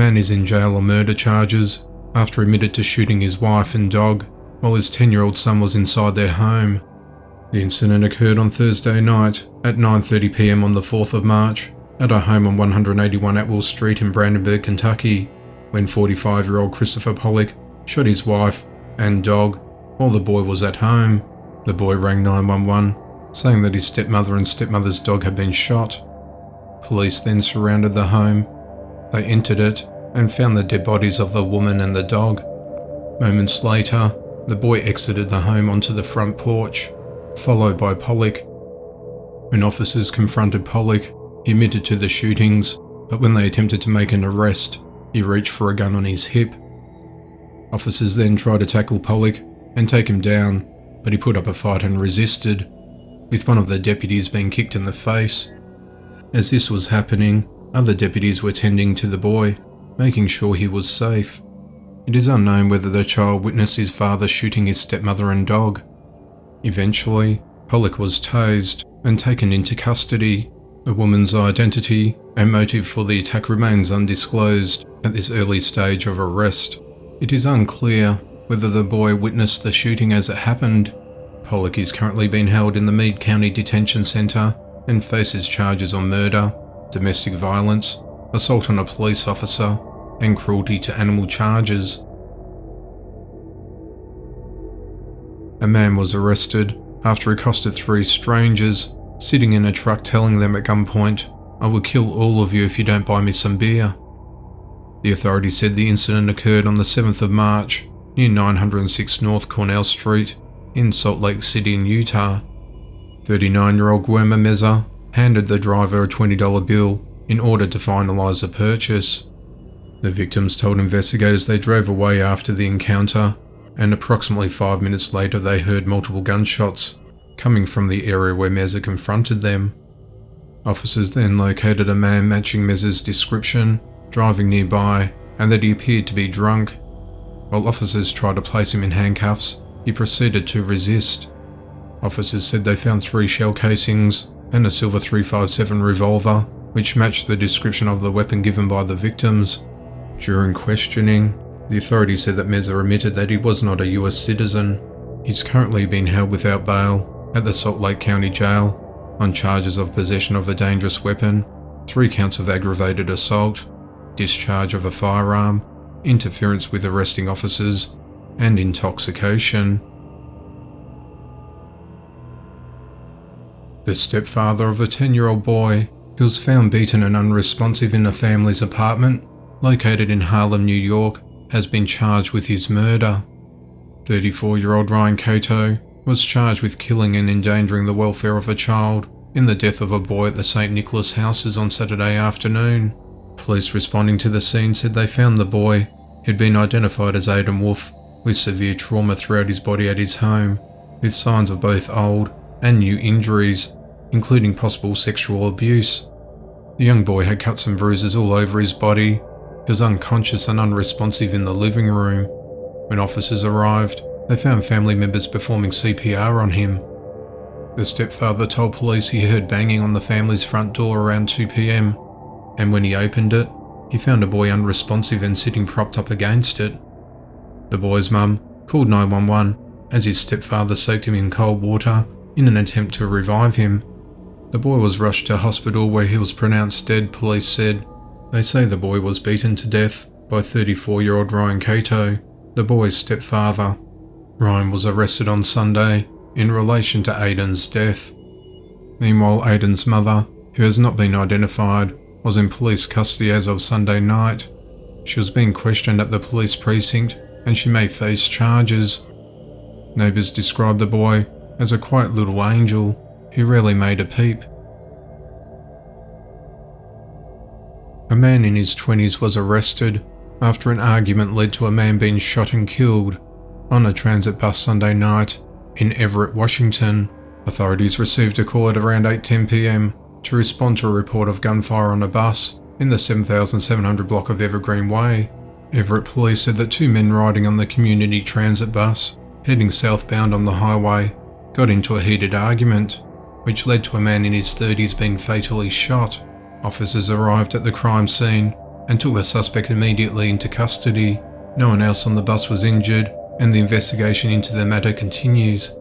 man is in jail on murder charges after admitted to shooting his wife and dog while his 10-year-old son was inside their home. The incident occurred on Thursday night at 9:30 p.m. on the 4th of March at a home on 181 Atwill Street in Brandenburg, Kentucky, when 45-year-old Christopher Pollock shot his wife and dog while the boy was at home. The boy rang 911, saying that his stepmother and stepmother's dog had been shot. Police then surrounded the home. They entered it and found the dead bodies of the woman and the dog. Moments later, the boy exited the home onto the front porch, followed by Pollock. When officers confronted Pollock, he admitted to the shootings, but when they attempted to make an arrest, he reached for a gun on his hip. Officers then tried to tackle Pollock and take him down, but he put up a fight and resisted, with one of the deputies being kicked in the face. As this was happening, other deputies were tending to the boy, making sure he was safe. It is unknown whether the child witnessed his father shooting his stepmother and dog. Eventually, Pollock was tased and taken into custody. The woman's identity and motive for the attack remains undisclosed at this early stage of arrest. It is unclear whether the boy witnessed the shooting as it happened. Pollock is currently being held in the Meade County Detention Center and faces charges on murder, domestic violence, assault on a police officer, and cruelty to animal charges. A man was arrested after he accosted 3 strangers sitting in a truck, telling them at gunpoint, "I will kill all of you if you don't buy me some beer." The authorities said the incident occurred on the 7th of March near 906 North Cornell Street in Salt Lake City in Utah. 39-year-old Guillermo Meza handed the driver a $20 bill in order to finalize the purchase. The victims told investigators they drove away after the encounter, and approximately 5 minutes later they heard multiple gunshots coming from the area where Meza confronted them. Officers then located a man matching Meza's description, driving nearby, and that he appeared to be drunk. While officers tried to place him in handcuffs, he proceeded to resist. Officers said they found 3 shell casings and a silver .357 revolver, which matched the description of the weapon given by the victims. During questioning, the authorities said that Meza admitted that he was not a US citizen. He's currently being held without bail at the Salt Lake County Jail on charges of possession of a dangerous weapon, 3 counts of aggravated assault, discharge of a firearm, interference with arresting officers, and intoxication. The stepfather of a 10-year-old boy who was found beaten and unresponsive in a family's apartment located in Harlem, New York, has been charged with his murder. 34-year-old Ryan Cato was charged with killing and endangering the welfare of a child in the death of a boy at the St. Nicholas houses on Saturday afternoon. Police responding to the scene said they found the boy, who'd been identified as Aidan Wolf, with severe trauma throughout his body at his home, with signs of both old and new injuries, including possible sexual abuse. The young boy had cuts and bruises all over his body. He was unconscious and unresponsive in the living room. When officers arrived, they found family members performing CPR on him. The stepfather told police he heard banging on the family's front door around 2 p.m, and when he opened it, he found a boy unresponsive and sitting propped up against it. The boy's mum called 911 as his stepfather soaked him in cold water in an attempt to revive him. The boy was rushed to hospital where he was pronounced dead, police said. They say the boy was beaten to death by 34-year-old Ryan Cato, the boy's stepfather. Ryan was arrested on Sunday in relation to Aidan's death. Meanwhile, Aidan's mother, who has not been identified, was in police custody as of Sunday night. She was being questioned at the police precinct and she may face charges. Neighbours described the boy as a quiet little angel who rarely made a peep. A man in his 20s was arrested after an argument led to a man being shot and killed on a transit bus Sunday night in Everett, Washington. Authorities received a call at around 8:10 p.m. to respond to a report of gunfire on a bus in the 7700 block of Evergreen Way. Everett police said that 2 men riding on the community transit bus, heading southbound on the highway, got into a heated argument, which led to a man in his 30s being fatally shot. Officers arrived at the crime scene and took the suspect immediately into custody. No one else on the bus was injured, and the investigation into the matter continues.